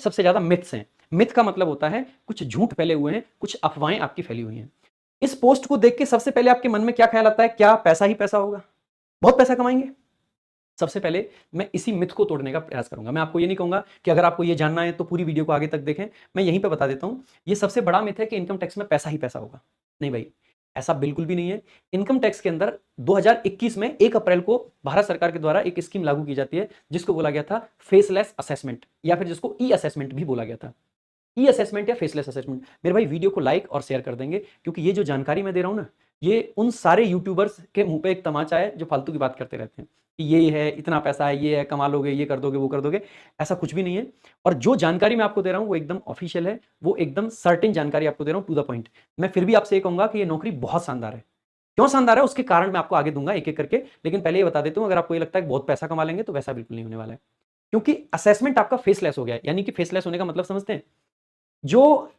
सबसे ज्यादा मिथ्स हैं। मिथ का मतलब होता है कुछ झूठ फैले हुए हैं, कुछ अफवाहें आपकी फैली हुई हैं। इस पोस्ट को देख के सबसे पहले आपके मन में क्या ख्याल आता है? क्या पैसा ही पैसा होगा? बहुत पैसा कमाएंगे? सबसे पहले मैं इसी मिथ को तोड़ने का प्रयास करूंगा। मैं आपको ये नहीं कहूंगा कि अगर आपको ये जानना है तो पूरी वीडियो को आगे तक देखें। मैं यहीं पे बता देता हूं, ये सबसे बड़ा मिथ है कि इनकम टैक्स में पैसा ही पैसा होगा। नहीं भाई, ऐसा बिल्कुल भी नहीं है। इनकम टैक्स के अंदर 2021 में 1 अप्रैल को भारत सरकार के द्वारा एक स्कीम लागू की जाती है जिसको बोला गया था फेसलेस असेसमेंट, या फिर जिसको ई असेसमेंट भी बोला गया था। ई असेसमेंट या फेसलेस असेसमेंट। मेरे भाई वीडियो को लाइक और शेयर कर देंगे, क्योंकि ये जो जानकारी मैं दे रहा हूं ना, ये उन सारे यूट्यूबर्स के मुंह पे एक तमाचा है जो फालतू की बात करते रहते हैं कि ये है, इतना पैसा है, ये है, कमा लोगे, ये कर दोगे, वो कर दोगे। ऐसा कुछ भी नहीं है। और जो जानकारी मैं आपको दे रहा हूं वो एकदम ऑफिशियल है, वो एकदम सर्टेन जानकारी आपको दे रहा हूं, टू द पॉइंट। मैं फिर भी आपसे ये कहूंगा कि ये नौकरी बहुत शानदार है। क्यों शानदार है उसके कारण मैं आपको आगे दूंगा एक एक करके, लेकिन पहले ये बता देता हूं, अगर आपको ये लगता है कि बहुत पैसा कमा लेंगे, तो वैसा बिल्कुल नहीं होने वाला है। क्योंकि असेसमेंट आपका फेसलेस हो गया है। यानी कि फेसलेस होने का मतलब समझते हैं? जो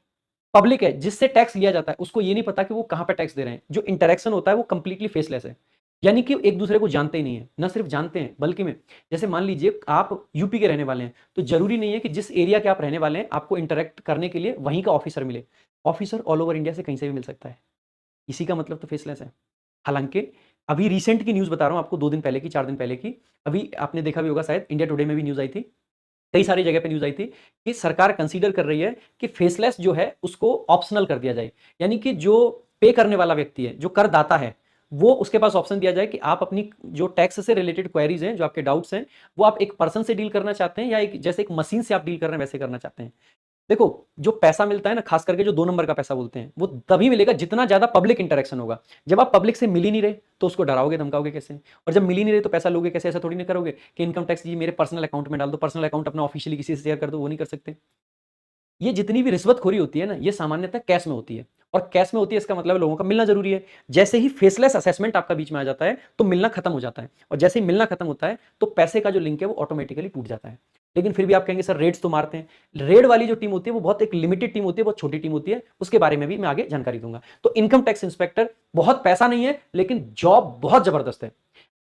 पब्लिक है जिससे टैक्स लिया जाता है उसको ये नहीं पता कि वो कहां पे टैक्स दे रहे हैं। जो इंटरेक्शन होता है वो कंप्लीटली फेसलेस है। यानी कि एक दूसरे को जानते ही नहीं है। न सिर्फ जानते हैं बल्कि में, जैसे मान लीजिए आप यूपी के रहने वाले हैं, तो जरूरी नहीं है कि जिस एरिया के आप रहने वाले हैं आपको इंटरेक्ट करने के लिए वहीं का ऑफिसर मिले। ऑफिसर ऑल ओवर इंडिया से कहीं से भी मिल सकता है। इसी का मतलब तो फेसलेस है। हालांकि अभी रिसेंट की न्यूज बता रहा हूं आपको, 2 दिन पहले की, 4 दिन पहले की। अभी आपने देखा भी होगा शायद, इंडिया टुडे में भी न्यूज आई थी, कई सारी जगह पे न्यूज आई थी कि सरकार कंसीडर कर रही है कि फेसलेस जो है उसको ऑप्शनल कर दिया जाए। यानी कि जो पे करने वाला व्यक्ति है, जो करदाता है, वो उसके पास ऑप्शन दिया जाए कि आप अपनी जो टैक्स से रिलेटेड क्वेरीज हैं, जो आपके डाउट्स हैं, वो आप एक पर्सन से डील करना चाहते हैं या एक जैसे एक मशीन से आप डील कर रहे हैं वैसे करना चाहते हैं। देखो, जो पैसा मिलता है ना, खास करके जो 2 नंबर का पैसा बोलते हैं, वो तभी मिलेगा जितना ज्यादा पब्लिक इंटरेक्शन होगा। जब आप पब्लिक से मिल ही नहीं रहे तो उसको डराओगे धमकाओगे कैसे? और जब मिल ही नहीं रहे तो पैसा लोगे कैसे? ऐसा थोड़ी ना करोगे कि इनकम टैक्स जी मेरे पर्सनल अकाउंट में डाल दो, पर्सनल अकाउंट अपना ऑफिशियली किसी से शेयर कर दो, वो नहीं कर सकते। ये जितनी भी रिश्वतखोरी होती है ना, ये सामान्यतः कैश में होती है। और कैश में होती है इसका मतलब लोगों का मिलना जरूरी है। जैसे ही फेसलेस असेसमेंट आपका बीच में आ जाता है तो मिलना खत्म हो जाता है, और जैसे ही मिलना खत्म होता है तो पैसे का जो लिंक है वो ऑटोमेटिकली टूट जाता है। लेकिन फिर भी आप कहेंगे सर रेड्स तो मारते हैं। रेड वाली जो टीम होती है वो बहुत एक लिमिटेड टीम होती है, बहुत छोटी टीम होती है, उसके बारे में भी मैं आगे जानकारी दूंगा। तो इनकम टैक्स इंस्पेक्टर बहुत पैसा नहीं है, लेकिन जॉब बहुत जबरदस्त है।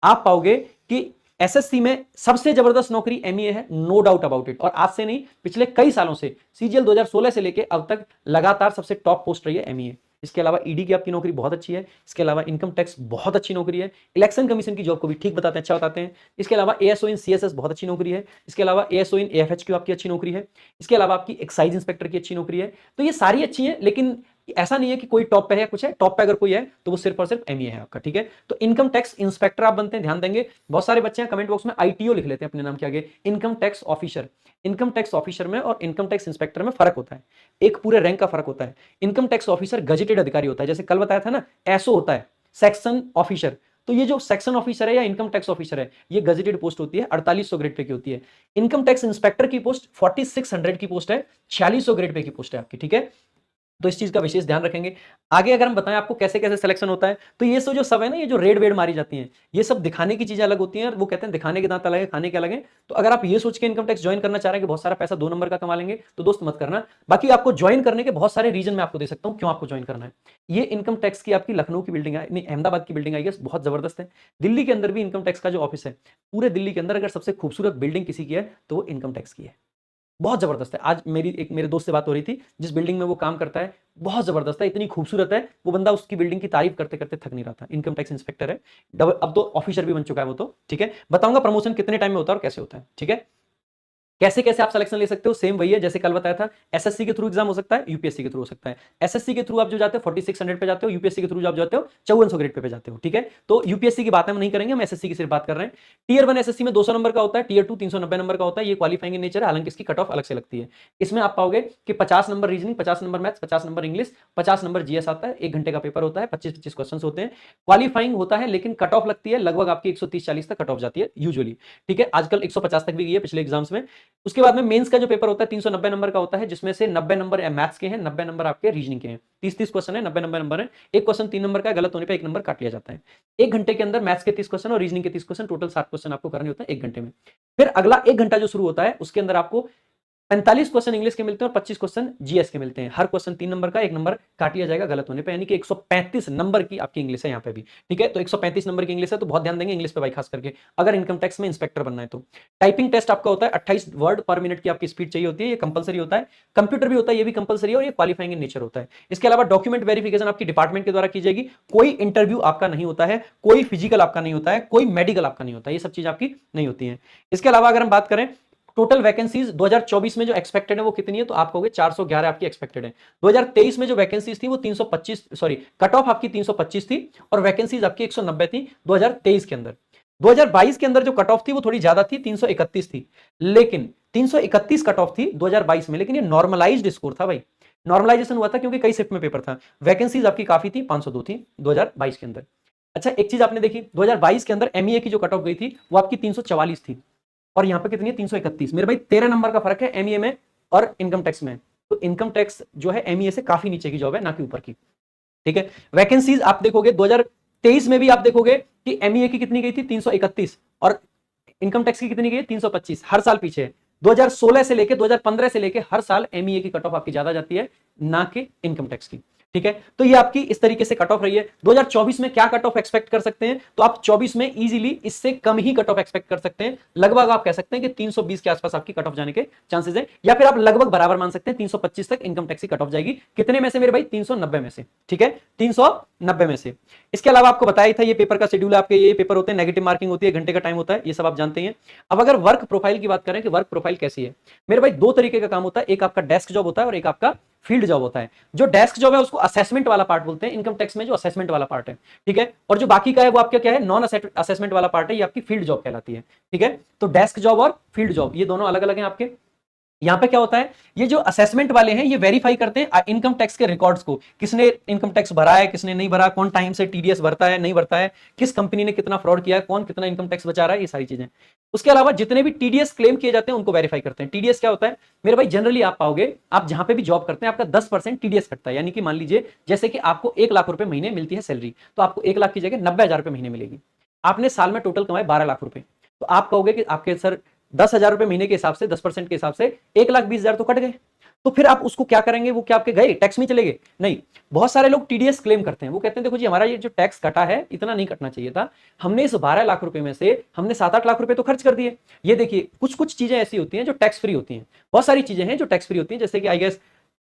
आप पाओगे कि एसएससी में सबसे जबरदस्त नौकरी एमईए है, नो डाउट अबाउट इट। और आज से नहीं, पिछले कई सालों से, सीजीएल 2016 से लेके अब तक लगातार सबसे टॉप पोस्ट रही है एमईए। इसके अलावा ईडी की आपकी नौकरी बहुत अच्छी है। इसके अलावा इनकम टैक्स बहुत अच्छी नौकरी है। इलेक्शन कमीशन की जॉब को भी ठीक बताते हैं, अच्छा बताते हैं। इसके अलावा एएसओ इन सीएसएस बहुत अच्छी नौकरी है। इसके अलावा एएसओ इन एएफएचक्यू आपकी अच्छी नौकरी है। इसके अलावा आपकी एक्साइज इंस्पेक्टर की अच्छी नौकरी है। तो ये सारी अच्छी है, लेकिन ऐसा नहीं है कि कोई टॉप पे है, कुछ है टॉप पे अगर कोई है तो वो सिर्फ और सिर्फ एमईए है आपका, ठीक है। तो इनकम टैक्स इंस्पेक्टर आप बनते हैं, ध्यान देंगे। बहुत सारे बच्चे हैं कमेंट बॉक्स में आईटीओ लिख लेते हैं अपने नाम के आगे, income tax officer. Income tax officer में और इनकम टैक्स इंस्पेक्टर में फर्क होता है, एक पूरे रैंक का फर्क होता है। इनकम टैक्स ऑफिसर गजेटेड अधिकारी होता है, जैसे कल बताया था ना, एसओ होता है, सेक्शन ऑफिसर। तो ये जो सेक्शन ऑफिसर है या इनकम टैक्स ऑफिसर है, ये गजेटेड पोस्ट होती है, 4800 ग्रेड पे की होती है। इनकम टैक्स इंस्पेक्टर की पोस्ट 4600 की पोस्ट है, 4600 ग्रेड पे की पोस्ट है आपकी, ठीक है। तो इस चीज का विशेष ध्यान रखेंगे। आगे अगर हम बताएं आपको कैसे कैसे सिलेक्शन होता है, तो ये जो सब है ना, ये जो रेड वेड मारी जाती हैं, ये सब दिखाने की चीजें अलग होती हैं। वो कहते हैं दिखाने के दांत अलग है, खाने के अलग है। तो अगर आप ये सोच के इनकम टैक्स ज्वाइन करना चाह रहे हैं कि बहुत सारा पैसा 2 नंबर का कमा लेंगे, तो दोस्त मत करना। बाकी आपको ज्वाइन करने के बहुत सारे रीजन मैं आपको दे सकता हूं क्यों आपको ज्वाइन करना है। ये इनकम टैक्स की आपकी लखनऊ की बिल्डिंग है, नहीं अहमदाबाद की बिल्डिंग है, बहुत जबरदस्त है। दिल्ली के अंदर भी इनकम टैक्स का जो ऑफिस है, पूरे दिल्ली के अंदर अगर सबसे खूबसूरत बिल्डिंग किसी की है तो वो इनकम टैक्स की है। बहुत जबरदस्त है। आज मेरे दोस्त से बात हो रही थी, जिस बिल्डिंग में वो काम करता है, बहुत जबरदस्त है, इतनी खूबसूरत है। वो बंदा उसकी बिल्डिंग की तारीफ करते करते थक नहीं रहा था। इनकम टैक्स इंस्पेक्टर है, अब तो ऑफिसर भी बन चुका है वो तो, ठीक है। बताऊंगा प्रमोशन कितने टाइम में होता है और कैसे होता है, ठीक है। कैसे कैसे आप सिलेक्शन ले सकते हो, सेम वही है जैसे कल बताया था। एसएससी के थ्रू एग्जाम हो सकता है, यूपीएससी के थ्रू हो सकता है। एसएससी के थ्रू आप जो जाते हो 4600 पे जाते हो, यूपीएससी के थ्रू आप जाते हो 5400 ग्रेड पे जाते हो, ठीक है। तो यूपीएससी की बात हम नहीं करेंगे, हम एसएससी की सिर्फ बात कर रहे हैं। टीयर 1 एसएससी में 200 नंबर का होता है, टीयर 2 390 नंबर का होता है। ये क्वालिफाइंग इन नेचर है, हालांकि इसकी कट ऑफ अलग से लगती है। इसमें आप पाओगे कि 50 number reasoning, 50 number maths, 50 number English, 50 number GS आता है। 1 घंटे का पेपर होता है, 25-25 क्वेश्चन होते हैं। क्वालिफाइंग होता है, लेकिन कट ऑफ लगती है लगभग आपकी 130-40 तक कट ऑफ जाती है यूजुअली, ठीक है। आजकल 150 तक भी गई है पिछले एग्जाम्स में। उसके बाद में मेंस का जो पेपर होता है 390 नंबर का होता है, जिसमें से 90 नंबर मैथ्स के हैं, 90 नंबर आपके रीजनिंग के हैं। 30-30 क्वेश्चन है, 90 नंबर है। एक क्वेश्चन 3 नंबर का, गलत होने पे 1 नंबर काट लिया जाता है। 1 घंटे के अंदर मैथ्स के 30 क्वेश्चन और रीजनिंग के 30 क्वेश्चन, टोटल 60 क्वेश्चन आपको करने होते हैं 1 घंटे में। फिर अगला 1 घंटा जो शुरू होता है उसके अंदर आपको 45 क्वेश्चन इंग्लिश के मिलते हैं और 25 क्वेश्चन जीएस के मिलते हैं। हर क्वेश्चन 3 नंबर का, 1 नंबर काट लिया जाएगा गलत होने पे, यानी कि 135 नंबर की आपकी इंग्लिश है यहाँ पे भी। ठीक है, तो 135 नंबर की इंग्लिश है, तो बहुत ध्यान देंगे इंग्लिश पे भाई खास करके, अगर इनकम टैक्स में इंस्पेक्टर बनना है तो। टाइपिंग टेस्ट आपका होता है, 28 वर्ड पर मिनट की आपकी स्पीड चाहिए होती है, ये कंपलसरी होता है। कंप्यूटर भी होता है, ये भी कंपलसरी है और ये क्वालिफाइंग इन नेचर होता है। इसके अलावा डॉक्यूमेंट वेरिफिकेशन आपकी डिपार्टमेंट के द्वारा की जाएगी, कोई इंटरव्यू आपका नहीं होता है, कोई फिजिकल आपका नहीं होता है, कोई मेडिकल आपका नहीं होता है, ये सब चीज आपकी नहीं होती है। इसके अलावा अगर हम बात करें टोटल वैकेंसीज 2024 में जो एक्सपेक्टेड है वो कितनी है, तो आप कहोगे 411 आपकी एक्सपेक्टेड है। 2023 में जो वैकेंसीज थी वो 325, सॉरी कट ऑफ आपकी 325 थी और वैकेंसीज आपकी 190 थी 2023 के अंदर। 2022 के अंदर जो कट ऑफ थी वो थोड़ी ज्यादा थी, 331 थी, लेकिन 331 कट ऑफ थी 2022 में, लेकिन ये नॉर्मलाइज्ड स्कोर था भाई, नॉर्मलाइजेशन हुआ था क्योंकि कई शिफ्ट में पेपर था। वैकेंसीज आपकी काफी थी, 502 थी 2022 के अंदर। अच्छा एक चीज आपने देखी, 2022 के अंदर एमईए की जो कट ऑफ गई थी वो आपकी 344 थी और यहां पे कितनी है, 331। मेरे भाई 13 नंबर का फर्क है एमईए में और इनकम टैक्स में। तो इनकम टैक्स जो है एमईए से काफी नीचे की जॉब है, ना कि ऊपर की। ठीक है, वैकेंसीज आप देखोगे 2023 में भी आप देखोगे कि एमईए की कितनी गई थी, 331, और इनकम टैक्स की कितनी गई है, 325। हर साल पीछे है, 2016 से लेके 2015 से लेके हर साल एमईए की कट ऑफ आपकी ज्यादा जाती है, ना कि इनकम टैक्स की। ठीक है, तो ये आपकी इस तरीके से कट ऑफ रही है। 2024 में क्या कट ऑफ एक्सपेक्ट कर सकते हैं, तो आप 24 में इजीली इससे कम ही कट ऑफ एक्सपेक्ट कर सकते हैं। लगभग आप कह सकते हैं कि 320 के आसपास आपकी कट ऑफ जाने के चांसेस है, या फिर आप लगभग बराबर मान सकते हैं 325 तक इनकम टैक्स की कट ऑफ जाएगी। कितने में से मेरे भाई, 390 में से। ठीक है, 390 में से। इसके अलावा आपको बताया था ये पेपर का शेड्यूल, आपके ये पेपर होते हैं, नेगेटिव मार्किंग होती है, घंटे का टाइम होता है, ये सब आप जानते हैं। अब अगर वर्क प्रोफाइल की बात करें कि वर्क प्रोफाइल कैसी है, मेरे भाई दो तरीके का काम होता है, एक आपका डेस्क जॉब होता है और एक आपका फील्ड जॉब होता है। जो डेस्क जॉब है उसको असेसमेंट वाला पार्ट बोलते हैं इनकम टैक्स में, जो असेसमेंट वाला पार्ट है। ठीक है, और जो बाकी का है वो आपका क्या है, नॉन असेसमेंट वाला पार्ट है, ये आपकी फील्ड जॉब कहलाती है। ठीक है, तो डेस्क जॉब और फील्ड जॉब ये दोनों अलग अलग हैं आपके। यहां पे क्या होता है, ये जो असेसमेंट वाले हैं ये वेरीफाई करते हैं इनकम टैक्स के रिकॉर्ड्स को, किसने इनकम टैक्स भरा है, किसने नहीं भरा, कौन टाइम से टीडीएस भरता है नहीं भरता है, किस कंपनी ने कितना फ्रॉड किया है, कौन कितना इनकम टैक्स बचा रहा है, ये सारी चीजें। उसके अलावा जितने भी टीडीएस क्लेम किए जाते हैं उनको वेरीफाई करते हैं। टीडीएस क्या होता है मेरे भाई, जनरली आप पाओगे, आप जहां पे भी जॉब करते हैं आपका 10% टीडीएस कटता है। यानी कि मान लीजिए जैसे कि आपको 1 लाख रुपए महीने मिलती है सैलरी, तो आपको 1 लाख की जगह 90,000 रुपए महीने मिलेगी। आपने साल में टोटल कमाए 12 लाख रुपए, तो आप कहोगे कि आपके सर 10,000 रुपए महीने के हिसाब से 10% के हिसाब से 1,20,000 तो कट गए। तो फिर आप उसको क्या करेंगे, वो क्या आपके गए टैक्स में चले गए? नहीं, बहुत सारे लोग टीडीएस क्लेम करते हैं, वो कहते हैं देखो जी हमारा ये जो टैक्स कटा है इतना नहीं कटना चाहिए था, हमने इस 12 लाख रुपए में से हमने 7-8 लाख रुपए तो खर्च कर दिए। ये देखिए कुछ कुछ चीजें ऐसी होती हैं जो टैक्स फ्री होती हैं, बहुत सारी चीजें हैं जो टैक्स फ्री होती हैं, जैसे कि आई गेस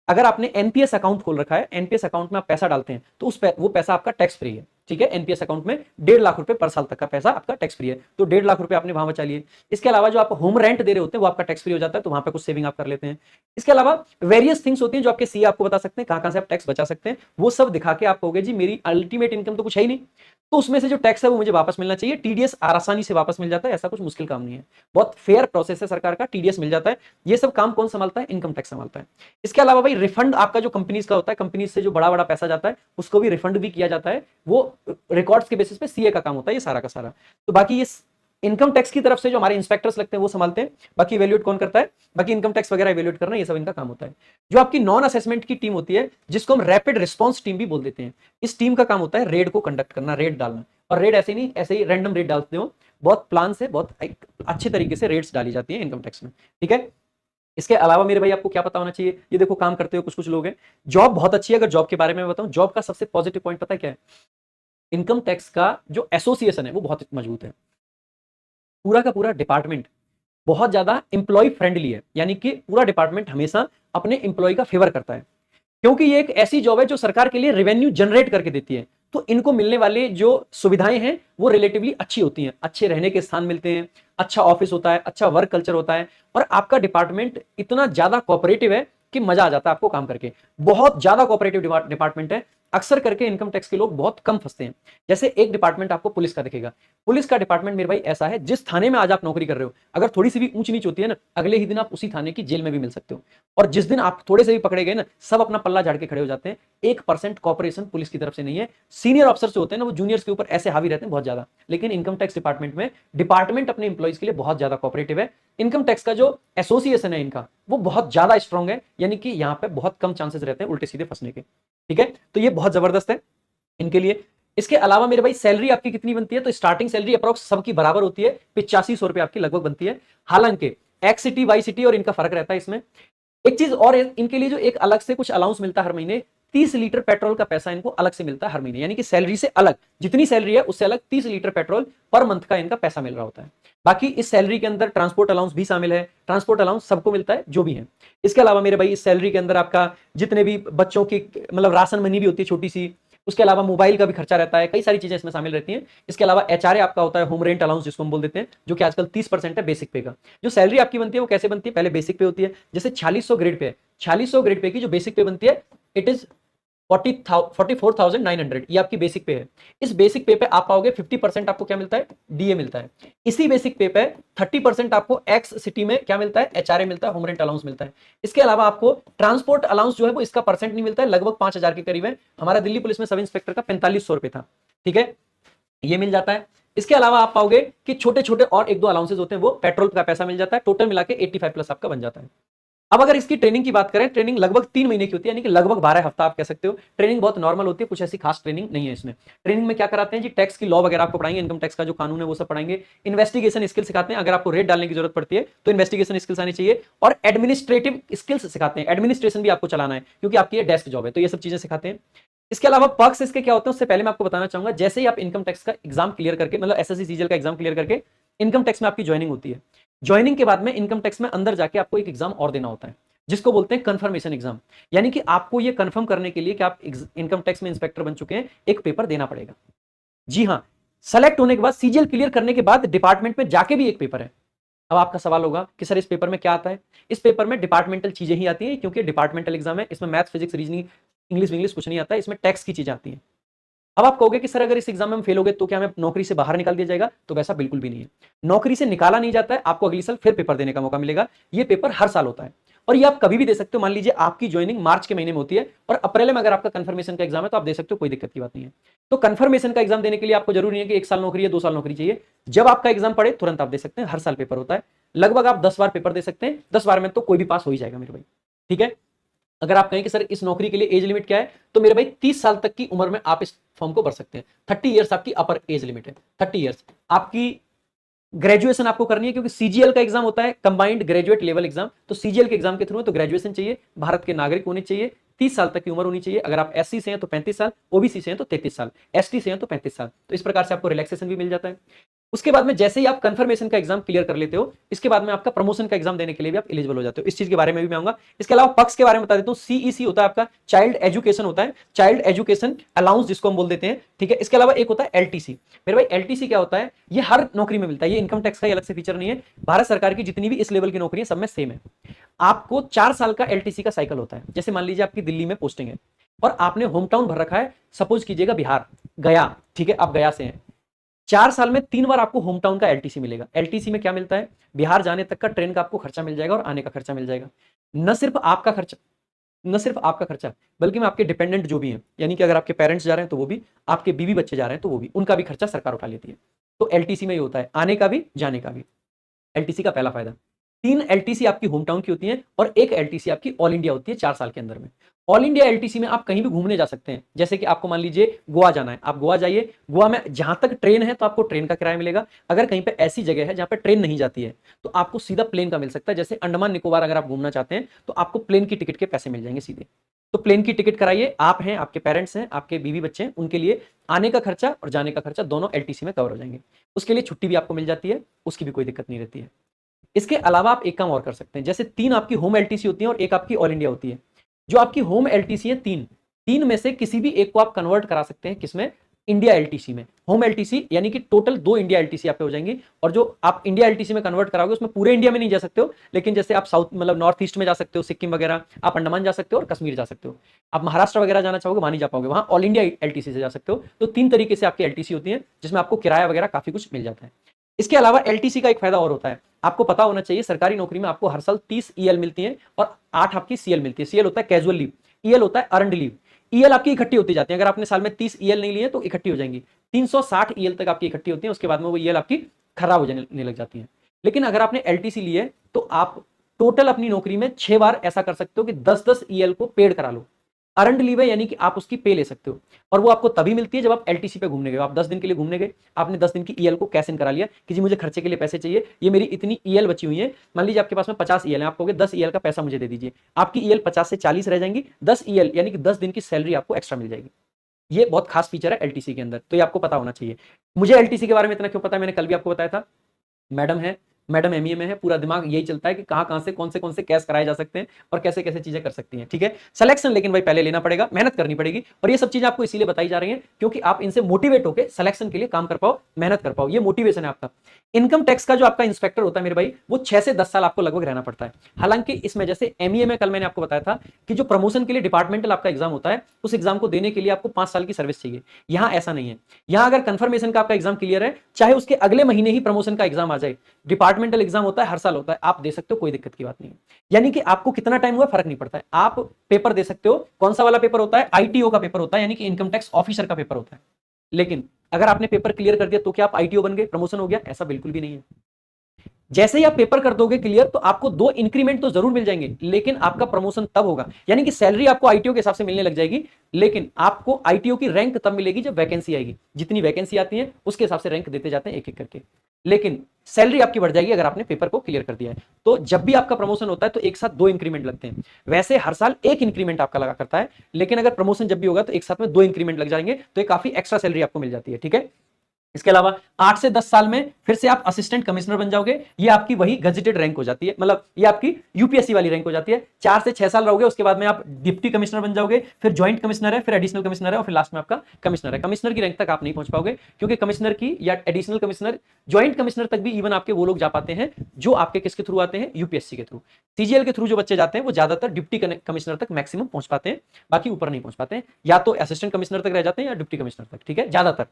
अगर आपने एनपीएस अकाउंट खोल रखा है, एनपीएस अकाउंट में आप पैसा डालते हैं तो वो पैसा आपका टैक्स फ्री है। ठीक है, एनपीएस अकाउंट में 1.5 लाख रुपए पर साल तक का पैसा आपका टैक्स फ्री है, तो 1.5 लाख रुपए आपने वहां बचा लिए। इसके अलावा जो आप होम रेंट दे रहे होते हैं वो आपका टैक्स फ्री हो जाता है, तो वहां पे कुछ सेविंग आप कर लेते हैं। इसके अलावा वेरियस थिंग्स होती हैं जो आपके सीए आपको बता सकते हैं कहां कहां से आप टैक्स बचा सकते हैं, वो सब दिखा के आप कहोगे जी मेरी अल्टीमेट इनकम तो कुछ है ही नहीं, तो उसमें से जो टैक्स है वो मुझे वापस मिलना चाहिए। टीडीएस आसानी से वापस मिल जाता है, ऐसा कुछ मुश्किल काम नहीं है, बहुत फेयर प्रोसेस है सरकार का, टीडीएस मिल जाता है। ये सब काम कौन संभालता है, इनकम टैक्स संभालता है। इसके अलावा भाई रिफंड आपका जो कंपनीज का होता है, कंपनीज से जो बड़ा बड़ा पैसा जाता है उसको भी रिफंड भी किया जाता है, वो रिकॉर्ड्स के बेसिस पे सीए का काम होता है ये सारा का सारा। तो बाकी ये इनकम टैक्स की तरफ से जो हमारे इंस्पेक्टर्स लगते हैं वो संभालते हैं, बाकी इवैल्यूएट कौन करता है, बाकी इनकम टैक्स वगैरह इवैल्यूएट करना ये सब इनका काम होता है। जो आपकी नॉन असेसमेंट की टीम होती है जिसको हम रैपिड रिस्पांस टीम भी बोल देते हैं, इस टीम का काम होता है रेड को कंडक्ट करना, रेड डालना। और रेड ऐसे नहीं, ऐसे ही रैंडम रेड डालते हो, बहुत प्लान से बहुत अच्छे तरीके से रेड्स डाली जाती है इनकम टैक्स में। ठीक है, इसके अलावा मेरे भाई आपको क्या पता होना चाहिए, ये देखो काम करते हो कुछ कुछ लोग हैं, जॉब बहुत अच्छी है। अगर जॉब के बारे में बताऊं, जॉब का सबसे पॉजिटिव पॉइंट पता है क्या है, इनकम टैक्स का जो एसोसिएशन है वो बहुत मजबूत है। पूरा का पूरा डिपार्टमेंट बहुत ज्यादा एम्प्लॉय फ्रेंडली है, यानी कि पूरा डिपार्टमेंट हमेशा अपने एम्प्लॉय का फेवर करता है, क्योंकि ये एक ऐसी जॉब है जो सरकार के लिए रेवेन्यू जनरेट करके देती है। तो इनको मिलने वाले जो सुविधाएं हैं वो रिलेटिवली अच्छी होती हैं, अच्छे रहने के स्थान मिलते हैं, अच्छा ऑफिस होता है, अच्छा वर्क कल्चर होता है, और आपका डिपार्टमेंट इतना ज्यादा कोऑपरेटिव है कि मजा आ जाता है आपको काम करके। बहुत ज्यादा कोऑपरेटिव डिपार्टमेंट है, अक्सर करके इनकम टैक्स के लोग बहुत कम फंसते हैं। जैसे एक डिपार्टमेंट आपको पुलिस का दिखेगा, पुलिस का डिपार्टमेंट मेरे भाई ऐसा है, जिस थाने में आज आप नौकरी कर रहे हो अगर थोड़ी सी भी ऊंच नीच होती है ना, अगले ही दिन आप उसी थाने की जेल में भी मिल सकते हो। और जिस दिन आप थोड़े से भी पकड़े गए ना, सब अपना पल्ला झाड़ के खड़े हो जाते हैं। 1% कॉपरेशन पुलिस की तरफ से नहीं है। सीनियर ऑफिसर जो होते हैं ना वो जूनियर्स के ऊपर ऐसे हावी रहते हैं बहुत ज्यादा, लेकिन इनकम टैक्स डिपार्टमेंट में डिपार्टमेंट अपने इंप्लॉइज के लिए बहुत ज्यादा कॉपरेटिव है। इनकम टैक्स का जो एसोसिएशन है इनका वो बहुत ज्यादा स्ट्रॉन्ग है, यानी कि यहाँ पे बहुत कम चांसेस रहते हैं उल्टे सीधे फंसने के। ठीक है, तो ये बहुत जबरदस्त है इनके लिए। इसके अलावा मेरे भाई सैलरी आपकी कितनी बनती है, तो स्टार्टिंग सैलरी अप्रोक्स सबकी बराबर होती है, 8500 रुपए आपकी लगभग बनती है। हालांकि एक्स सिटी वाई सिटी और इनका फर्क रहता है इसमें। एक चीज और है, इनके लिए जो एक अलग से कुछ अलाउंस मिलता है हर महीने, 30 लीटर पेट्रोल का पैसा इनको अलग से मिलता है हर महीने, यानी कि सैलरी से अलग, जितनी सैलरी है उससे अलग 30 लीटर पेट्रोल पर मंथ का इनका पैसा मिल रहा होता है। बाकी इस सैलरी के अंदर ट्रांसपोर्ट अलाउंस भी शामिल है, ट्रांसपोर्ट अलाउंस सबको मिलता है जो भी है। इसके अलावा मेरे भाई इस सैलरी के अंदर आपका जितने भी बच्चों की मतलब राशन मनी भी होती है छोटी सी, उसके अलावा मोबाइल का भी खर्चा रहता है, कई सारी चीजें इसमें शामिल रहती हैं। इसके अलावा एचआरए आपका होता है, होम रेंट अलाउंस जिसको हम बोल देते हैं, जो कि आजकल 30% है बेसिक पे का। जो सैलरी आपकी बनती है वो कैसे बनती है, पहले बेसिक पे होती है, जैसे 4600 ग्रेड पे है, 4600 ग्रेड पे की जो बेसिक पे बनती है इट इज 44,900, ये आपकी बेसिक पे है। इस बेसिक पे पे आप पाओगे 50% आपको क्या मिलता है, डीए मिलता है। इसी बेसिक पे पे 30% आपको एक्स सिटी में क्या मिलता है, एचआरए मिलता है, होम रेंट अलाउंस मिलता है। इसके अलावा आपको ट्रांसपोर्ट अलाउंस जो है वो इसका परसेंट नहीं मिलता है, लगभग 5000 के करीब है। हमारा दिल्ली पुलिस में सब इंस्पेक्टर का 4500 रुपए था, ठीक है, ये मिल जाता है। इसके अलावा आप पाओगे कि छोटे छोटे और एक दो अलाउंसेस होते हैं, वो पेट्रोल का पैसा मिल जाता है, टोटल मिला के 85 प्लस आपका बन जाता है। अब अगर इसकी ट्रेनिंग की बात करें, ट्रेनिंग लगभग 3 महीने की होती है, यानी कि लगभग 12 हफ्ता आप कह सकते हो। ट्रेनिंग बहुत नॉर्मल होती है, कुछ ऐसी खास ट्रेनिंग नहीं है इसमें। ट्रेनिंग में क्या कराते हैं जी, टैक्स की लॉ वगैरह आपको पढ़ाएंगे, इनकम टैक्स का जो कानून है वो सब पढ़ाएंगे, इन्वेस्टिगेशन स्किल सिखाते हैं, अगर आपको रेट डालने की जरूरत पड़ती है तो इन्वेस्टिगेशन स्किल्स आनी चाहिए, और एडमिनिस्ट्रेटिव स्किल्स सिखाते हैं, एडमिनिस्ट्रेशन भी आपको चलाना है क्योंकि आपकी ये डेस्क जॉब है, तो ये सब चीजें सिखाते हैं। इसके अलावा पर्क्स इसके क्या होते हैं उससे पहले मैं आपको बताना चाहूंगा, जैसे ही आप इनकम टैक्स का एग्जाम क्लियर करके, मतलब एसएससी सीजीएल का एग्जाम क्लियर करके इनकम टैक्स में आपकी ज्वाइनिंग होती है, ज्वाइनिंग के बाद में इनकम टैक्स में अंदर जाके आपको एक एग्जाम और देना होता है, जिसको बोलते हैं कंफर्मेशन एग्जाम। यानी कि आपको ये कंफर्म करने के लिए कि आप इनकम टैक्स में इंस्पेक्टर बन चुके हैं, एक पेपर देना पड़ेगा। जी हाँ, सेलेक्ट होने के बाद, सीजीएल क्लियर करने के बाद डिपार्टमेंट में जाके भी एक पेपर है। अब आपका सवाल होगा कि सर इस पेपर में क्या आता है, इस पेपर में डिपार्टमेंटल चीजें ही आती हैं, क्योंकि डिपार्टमेंटल एग्जाम है, इसमें math physics reasoning English English कुछ नहीं आता है, इसमें टैक्स की चीजें आती हैं। अब आप कहोगे कि सर अगर इस एग्जाम में हम फेल हो गए तो क्या हमें नौकरी से बाहर निकाल दिया जाएगा, तो वैसा बिल्कुल भी नहीं है, नौकरी से निकाला नहीं जाता है, आपको अगली साल फिर पेपर देने का मौका मिलेगा। ये पेपर हर साल होता है और ये आप कभी भी दे सकते हो। मान लीजिए आपकी ज्वाइनिंग मार्च के महीने में होती है और अप्रैल में अगर आपका कंफर्मेशन का एग्जाम है तो आप दे सकते हो, कोई दिक्कत की बात नहीं है। तो कंफर्मेशन का एग्जाम देने के लिए आपको जरूरी नहीं है कि 1 साल नौकरी है 2 साल नौकरी चाहिए, जब आपका एग्जाम पड़े तुरंत आप दे सकते हैं, हर साल पेपर होता है, लगभग आप 10 बार पेपर दे सकते हैं, 10 बार में तो कोई भी पास हो ही जाएगा मेरे भाई, ठीक है। अगर आप कहें कि सर इस नौकरी के लिए एज लिमिट क्या है, तो मेरे भाई 30 साल तक की उम्र में आप इस फॉर्म को भर सकते हैं। 30 ईयर्स आपकी अपर एज लिमिट है, 30 ईयर्स। आपकी ग्रेजुएशन आपको करनी है, क्योंकि सीजीएल का एग्जाम होता है कंबाइंड ग्रेजुएट लेवल एग्जाम, तो सीजीएल के एग्जाम के थ्रू तो ग्रेजुएशन चाहिए, भारत के नागरिक होने चाहिए, 30 साल तक की उम्र होनी चाहिए। अगर आप एससी से हैं तो 35 साल, ओबीसी से हैं तो 33 साल, एसटी से हैं तो 35 साल। तो इस प्रकार से आपको रिलैक्सेशन भी मिल जाता है। उसके बाद में जैसे ही आप कंफर्मेशन का एग्जाम क्लियर कर लेते हो, इसके बाद में आपका प्रमोशन का एग्जाम देने के लिए भी आप एलिजिबल हो जाते हो। इस चीज के बारे में भी मैं आऊंगा। इसके अलावा पक्ष के बारे में बता देता हूं, सीईसी होता है आपका, चाइल्ड एजुकेशन होता है, चाइल्ड एजुकेशन अलाउंस जिसको हम बोल देते हैं, ठीक है। इसके अलावा एक होता है एलटीसी। मेरे भाई एलटीसी क्या होता है, ये हर नौकरी में मिलता है, ये इनकम टैक्स का अलग से फीचर नहीं है, भारत सरकार की जितनी भी इस लेवल की नौकरी है सब में सेम है। आपको 4 साल का एलटीसी का साइकिल होता है। जैसे मान लीजिए आपकी दिल्ली में पोस्टिंग है और आपने होम टाउन भर रखा है, सपोज कीजिएगा बिहार, गया, ठीक है, आप गया से हैं, 4 साल में 3 बार आपको होम टाउन का एलटीसी मिलेगा। एलटीसी में क्या मिलता है, बिहार जाने तक का ट्रेन का आपको खर्चा मिल जाएगा और आने का खर्चा मिल जाएगा। न सिर्फ आपका खर्चा, न सिर्फ आपका खर्चा, बल्कि में आपके डिपेंडेंट जो भी हैं, यानी कि अगर आपके पेरेंट्स जा रहे हैं तो वो भी, आपके बीवी बच्चे जा रहे हैं तो वो भी, उनका भी खर्चा सरकार उठा लेती है। तो एलटीसी में ये होता है, आने का भी जाने का भी। एलटीसी का पहला फायदा, 3 एलटीसी आपकी होम टाउन की होती है और 1 एलटीसी आपकी ऑल इंडिया होती है 4 साल के अंदर में। ऑल इंडिया एलटीसी में आप कहीं भी घूमने जा सकते हैं, जैसे कि आपको मान लीजिए गोवा जाना है, आप गोवा जाइए, गोवा में जहां तक ट्रेन है तो आपको ट्रेन का किराया मिलेगा। अगर कहीं पे ऐसी जगह है जहां पे ट्रेन नहीं जाती है तो आपको सीधा प्लेन का मिल सकता है। जैसे अंडमान निकोबार अगर आप घूमना चाहते हैं तो आपको प्लेन की टिकट के पैसे मिल जाएंगे सीधे। तो प्लेन की टिकट कराइए, आप हैं, आपके पेरेंट्स हैं, आपके बीवी बच्चे हैं, उनके लिए आने का खर्चा और जाने का खर्चा दोनों एलटीसी में कवर हो जाएंगे। उसके लिए छुट्टी भी आपको मिल जाती है, उसकी भी कोई दिक्कत नहीं रहती है। इसके अलावा आप एक काम और कर सकते हैं, जैसे 3 आपकी होम एलटीसी होती है और 1 आपकी ऑल इंडिया होती है। जो आपकी होम एलटीसी है 3 में से किसी भी एक को आप कन्वर्ट करा सकते हैं, किसमें, इंडिया एलटीसी में। होम एलटीसी यानी कि टोटल 2 इंडिया एलटीसी आप पे हो जाएंगी, और जो आप इंडिया एलटीसी में कन्वर्ट कराओगे उसमें पूरे इंडिया में नहीं जा सकते हो, लेकिन जैसे आप साउथ मतलब नॉर्थ ईस्ट में जा सकते हो, सिक्किम वगैरह, आप अंडमान जा सकते हो और कश्मीर जा सकते हो। आप महाराष्ट्र वगैरह जाना चाहोगे वहां नहीं जा पाओगे, वहां ऑल इंडिया एलटीसी से जा सकते हो। तो 3 तरीके से आपकी एलटीसी होती है, जिसमें आपको किराया वगैरह काफी कुछ मिल जाता है। इसके अलावा एलटीसी का एक फायदा और होता है, आपको पता होना चाहिए, सरकारी नौकरी में आपको हर साल 30 ईएल मिलती है और 8 आपकी सीएल मिलती है। सीएल होता है कैजुअल लीव, ईएल होता है अर्नड लीव। ईएल आपकी इकट्ठी होती जाती है, अगर आपने साल में 30 ईएल नहीं लिए तो इकट्ठी हो जाएंगी, 360 ईएल तक आपकी इकट्ठी होती है, उसके बाद में वो ईएल आपकी खराब हो जाने लग जाती है। लेकिन अगर आपने एलटीसी लिए तो आप टोटल अपनी नौकरी में 6 बार ऐसा कर सकते हो कि 10-10 ईएल को पेड करा लो। अर्नड लीव है, यानी कि आप उसकी पे ले सकते हो, और वो आपको तभी मिलती है जब आप एलटीसी पे घूमने गए। आप 10 दिन के लिए घूमने गए, आपने 10 दिन की ईएल को कैश इन करा लिया कि जी मुझे खर्चे के लिए पैसे चाहिए, ये मेरी इतनी ईएल बची हुई है। मान लीजिए आपके पास में 50 ईएल है, आप कहोगे 10 ईएल का पैसा मुझे दे दीजिए, आपकी ईएल 50 से 40 रह जाएंगी, 10 ईएल यानी कि 10 दिन की सैलरी आपको एक्स्ट्रा मिल जाएगी। ये बहुत खास फीचर है एलटीसी के अंदर, तो ये आपको पता होना चाहिए। मुझे एलटीसी के बारे में इतना क्यों पता है, मैंने कल भी आपको बताया था। मैडम है, मैडम एमईए में है, पूरा दिमाग यही चलता है कि कहां से कौन से कैश कराए जा सकते हैं और कैसे कैसे चीजें कर सकती हैं, ठीक है। सिलेक्शन लेकिन भाई पहले लेना पड़ेगा, मेहनत करनी पड़ेगी, और ये सब चीजें आपको इसीलिए बताई जा रही हैं क्योंकि आप इनसे मोटिवेट होकर सिलेक्शन के लिए काम कर पाओ, मेहनत कर पाओ, ये मोटिवेशन है आपका। इनकम टैक्स का जो आपका इंस्पेक्टर होता है मेरे भाई, वो 6 से 10 साल आपको लगभग रहना पड़ता है। हालांकि इसमें जैसे एमईए में कल मैंने आपको बताया था कि जो प्रमोशन के लिए डिपार्टमेंटल आपका एग्जाम होता है, उस एग्जाम को देने के लिए आपको 5 साल की सर्विस चाहिए। यहां ऐसा नहीं है, यहां अगर कंफर्मेशन का आपका एग्जाम क्लियर है, चाहे उसके अगले महीने ही प्रमोशन का एग्जाम आ जाए, डिपार्टमेंटल एग्जाम होता है, हर साल होता है, आप दे सकते हो, कोई दिक्कत की बात नहीं है। यानी कि आपको कितना टाइम हुआ फर्क नहीं पड़ता है, आप पेपर दे सकते हो। कौन सा वाला पेपर होता है, आईटीओ का पेपर होता है, यानी कि इनकम टैक्स ऑफिसर का पेपर होता है। लेकिन अगर आपने पेपर क्लियर कर दिया तो क्या आप आईटीओ बन गए, प्रमोशन हो गया, ऐसा बिल्कुल भी नहीं है। जैसे ही आप पेपर कर दोगे क्लियर, तो आपको 2 इंक्रीमेंट तो जरूर मिल जाएंगे, लेकिन आपका प्रमोशन तब होगा, यानी कि सैलरी आपको आईटीओ के हिसाब से मिलने लग जाएगी, लेकिन आपको आईटीओ की रैंक तब मिलेगी जब वैकेंसी आएगी। जितनी वैकेंसी आती है उसके हिसाब से रैंक देते जाते हैं एक एक करके, लेकिन सैलरी आपकी बढ़ जाएगी अगर आपने पेपर को क्लियर कर दिया है। तो जब भी आपका प्रमोशन होता है तो एक साथ 2 इंक्रीमेंट लगते हैं। वैसे हर साल 1 इंक्रीमेंट आपका लगा करता है, लेकिन अगर प्रमोशन जब भी होगा तो एक साथ में 2 इंक्रीमेंट लग जाएंगे, तो ये काफी एक्स्ट्रा सैलरी आपको मिल जाती है, ठीक है। इसके अलावा 8 से 10 साल में फिर से आप असिस्टेंट कमिश्नर बन जाओगे, ये आपकी वही गजेटेड रैंक हो जाती है, मतलब ये आपकी यूपीएससी वाली रैंक हो जाती है। 4 से 6 साल रहोगे, उसके बाद में आप डिप्टी कमिश्नर बन जाओगे, फिर ज्वाइंट कमिश्नर है, फिर एडिशनल कमिश्नर है, और फिर लास्ट में आपका कमिश्नर है। कमिश्नर की रैंक तक आप नहीं पहुंच पाओगे, क्योंकि कमिश्नर की या एडिशनल कमिश्नर, ज्वाइंट कमिश्नर तक भी इवन आपके वो लोग जा पाते हैं जो आपके किसके थ्रू आते हैं, यूपीएससी के थ्रू। सीजीएल के थ्रू जो बच्चे जाते हैं वो ज्यादातर डिप्टी कमिश्नर तक मैक्सिमम पहुंच पाते हैं, बाकी ऊपर नहीं पहुंच पाते हैं, या तो असिस्टेंट कमिश्नर तक रह जाते हैं या डिप्टी कमिश्नर तक, ठीक है, ज्यादातर।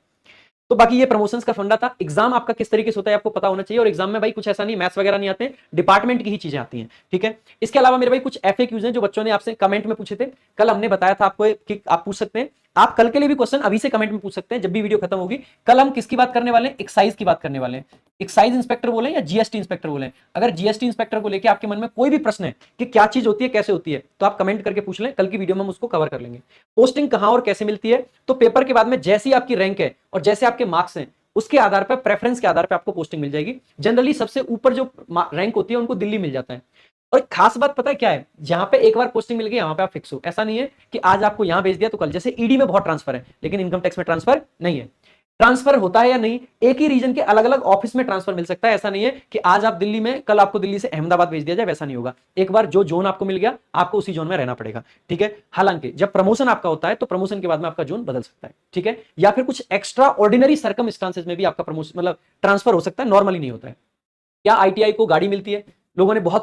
तो बाकी ये प्रमोशंस का फंडा था। एग्जाम आपका किस तरीके से होता है आपको पता होना चाहिए, और एग्जाम में भाई कुछ ऐसा नहीं, मैथ्स वगैरह नहीं आते, डिपार्टमेंट की ही चीजें आती हैं, ठीक है। इसके अलावा मेरे भाई कुछ एफएक्यूज हैं जो बच्चों ने आपसे कमेंट में पूछे थे। कल हमने बताया था आपको कि आप पूछ सकते हैं, आप कल के लिए भी क्वेश्चन अभी से कमेंट में पूछ सकते हैं जब भी वीडियो खत्म होगी। कल हम किसकी बात करने वाले हैं, एक्साइज की बात करने वाले हैं। एक्साइज इंस्पेक्टर बोले या जीएसटी इंस्पेक्टर बोले, अगर जीएसटी इंस्पेक्टर को लेकर आपके मन में कोई भी प्रश्न है कि क्या चीज होती है, कैसे होती है, तो आप कमेंट करके पूछ लें, कल की वीडियो में हम उसको कवर कर लेंगे। पोस्टिंग कहां और कैसे मिलती है, तो पेपर के बाद में जैसी आपकी रैंक है और जैसे आपके मार्क्स हैं, उसके आधार पर, प्रेफरेंस के आधार पर आपको पोस्टिंग मिल जाएगी। जनरली सबसे ऊपर जो रैंक होती है उनको दिल्ली मिल जाता है। और खास बात पता है क्या है, जहां पे एक बार पोस्टिंग मिल गई वहां पे आप फिक्स हो। ऐसा नहीं है कि आज आपको यहां भेज दिया तो कल, जैसे ईडी में बहुत ट्रांसफर है लेकिन इनकम टैक्स में ट्रांसफर नहीं है। ट्रांसफर होता है या नहीं, एक ही रीजन के अलग अलग ऑफिस में ट्रांसफर मिल सकता है। ऐसा नहीं है कि आज आप दिल्ली में, कल आपको दिल्ली से अहमदाबाद भेज दिया जाए, वैसा नहीं होगा। एक बार जो जोन आपको मिल गया, आपको उसी जोन में रहना पड़ेगा, ठीक है। हालांकि जब प्रमोशन आपका होता है तो प्रमोशन के बाद में आपका जोन बदल सकता है, ठीक है, या फिर कुछ एक्स्ट्रा ऑर्डिनरी सर्कमस्टांसेस में भी आपका प्रमोशन मतलब ट्रांसफर हो सकता है, नॉर्मली नहीं होता है। क्या आईटीआई को गाड़ी मिलती है, लोगों ने बहुत